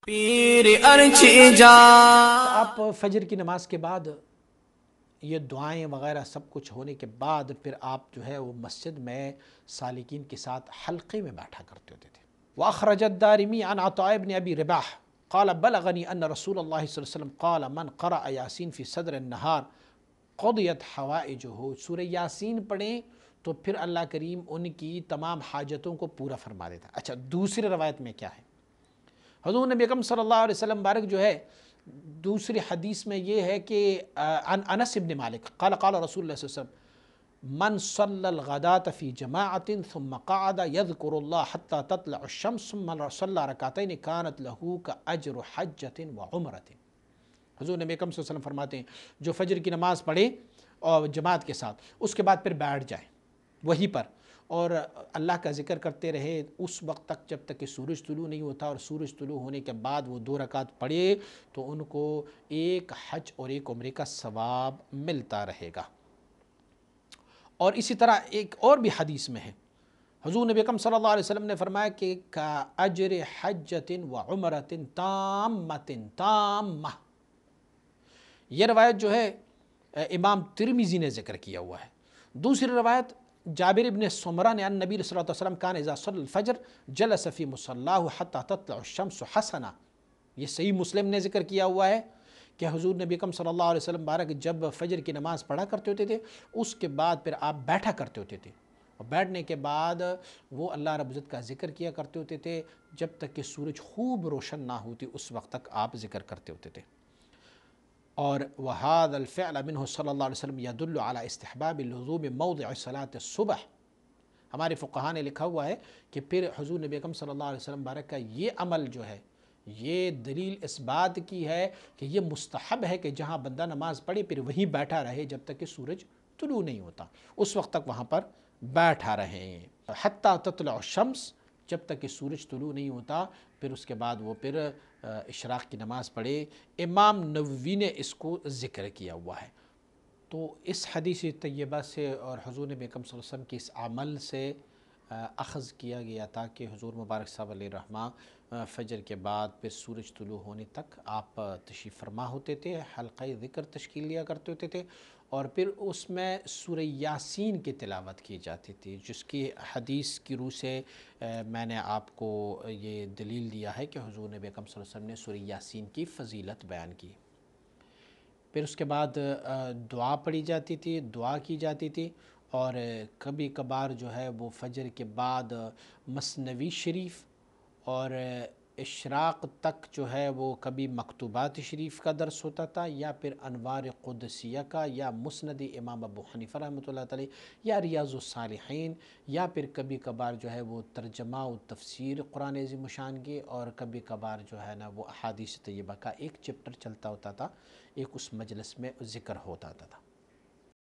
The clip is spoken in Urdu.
پیر ارچی جا آپ فجر کی نماز کے بعد یہ دعائیں وغیرہ سب کچھ ہونے کے بعد پھر آپ جو ہے وہ مسجد میں سالکین کے ساتھ حلقے میں بیٹھا کرتے ہوتے تھے۔ وأخرج الدارمي عن عطاء بن أبي رباح قال بلغني أن رسول الله صلی اللہ علیہ وسلم قال من قرأ یاسین فی صدر النہار قضیت حوائجہ، سورہ یاسین پڑھیں تو پھر اللہ کریم ان کی تمام حاجتوں کو پورا فرما دیتا ہے۔ اچھا، دوسری روایت میں کیا ہے؟ حضور نبی اکرم صلی اللہ علیہ وسلم بارک جو ہے دوسری حدیث میں یہ ہے کہ عن انس بن مالک قال قال رسول اللہ صلی اللہ علیہ وسلم من صلی الغداة فی جماعت ثم قعد یذکر اللہ حتی تطلع الشمس ثم صلی رکعتین کانت لہو کاجر حجۃ وعمرۃ۔ حضور نبی اکرم صلی اللہ علیہ وسلم فرماتے ہیں جو فجر کی نماز پڑھے اور جماعت کے ساتھ اس کے بعد پھر بیٹھ جائیں وہیں پر اور اللہ کا ذکر کرتے رہے اس وقت تک جب تک کہ سورج طلوع نہیں ہوتا، اور سورج طلوع ہونے کے بعد وہ 2 رکعت پڑھے تو ان کو ایک حج اور ایک عمرے کا ثواب ملتا رہے گا۔ اور اسی طرح ایک اور بھی حدیث میں ہے، حضور نبی اکرم صلی اللہ علیہ وسلم نے فرمایا کہ کاجر حجۃ وعمرۃ تامۃ تامہ۔ یہ روایت جو ہے امام ترمذی نے ذکر کیا ہوا ہے۔ دوسری روایت جابر ابن سمرہ نے ان نبی صلی اللہ علیہ وسلم کان اذا صلی الفجر جلس فی مصلاہ حتی تطلع الشمس حسنا۔ یہ صحیح مسلم نے ذکر کیا ہوا ہے کہ حضور نبی اکرم صلی اللہ علیہ وسلم بارک جب فجر کی نماز پڑھا کرتے ہوتے تھے اس کے بعد پھر آپ بیٹھا کرتے ہوتے تھے، اور بیٹھنے کے بعد وہ اللہ رب العزت کا ذکر کیا کرتے ہوتے تھے جب تک کہ سورج خوب روشن نہ ہوتی، اس وقت تک آپ ذکر کرتے ہوتے تھے۔ اور وَهَذَا الْفِعْلَ مِنْهُ صلی اللہ علیہ وسلم يَدُلُّ عَلَى اسْتِحْبَابِ اللُّزُومِ مَوْضِعِ صَلَاةِ الصُّبْحِ۔ ہمارے فقہاء نے لکھا ہوا ہے کہ پھر حضور نبی اکرم صلی اللہ علیہ وسلم بارک کا یہ عمل جو ہے یہ دلیل اس بات کی ہے کہ یہ مستحب ہے کہ جہاں بندہ نماز پڑھے پھر وہیں بیٹھا رہے جب تک کہ سورج طلوع نہیں ہوتا، اس وقت تک وہاں پر بیٹھا رہے حتیٰ تطلع الشمس، جب تک کہ سورج طلوع نہیں ہوتا، پھر اس کے بعد وہ پھر اشراق کی نماز پڑھے۔ امام نووی نے اس کو ذکر کیا ہوا ہے۔ تو اس حدیث طیبہ سے اور حضور نبی اکرم صلی اللہ علیہ وسلم کے اس عمل سے اخذ کیا گیا تھا کہ حضور مبارک صاحب علیہ الرحمہ فجر کے بعد پھر سورج طلوع ہونے تک آپ تشریف فرما ہوتے تھے، حلقہ ذکر تشکیل لیا کرتے ہوتے تھے، اور پھر اس میں سورہ یاسین کی تلاوت کی جاتی تھی، جس کی حدیث کی روح سے میں نے آپ کو یہ دلیل دیا ہے کہ حضور نبی اکرم صلی اللہ علیہ وسلم نے سورہ یاسین کی فضیلت بیان کی۔ پھر اس کے بعد دعا پڑھی جاتی تھی، دعا کی جاتی تھی، اور کبھی کبھار جو ہے وہ فجر کے بعد مثنوی شریف اور اشراق تک جو ہے وہ کبھی مکتوبات شریف کا درس ہوتا تھا، یا پھر انوار قدسیہ کا، یا مسند امام ابو حنیفہ رحمۃ اللہ علیہ، یا ریاض الصالحین، یا پھر کبھی کبھار جو ہے وہ ترجمہ و تفسیر قرآن عظیم الشان کی، اور کبھی کبھار جو ہے نا وہ احادیث طیبہ کا ایک چپٹر چلتا ہوتا تھا، ایک اس مجلس میں ذکر ہوتا تھا۔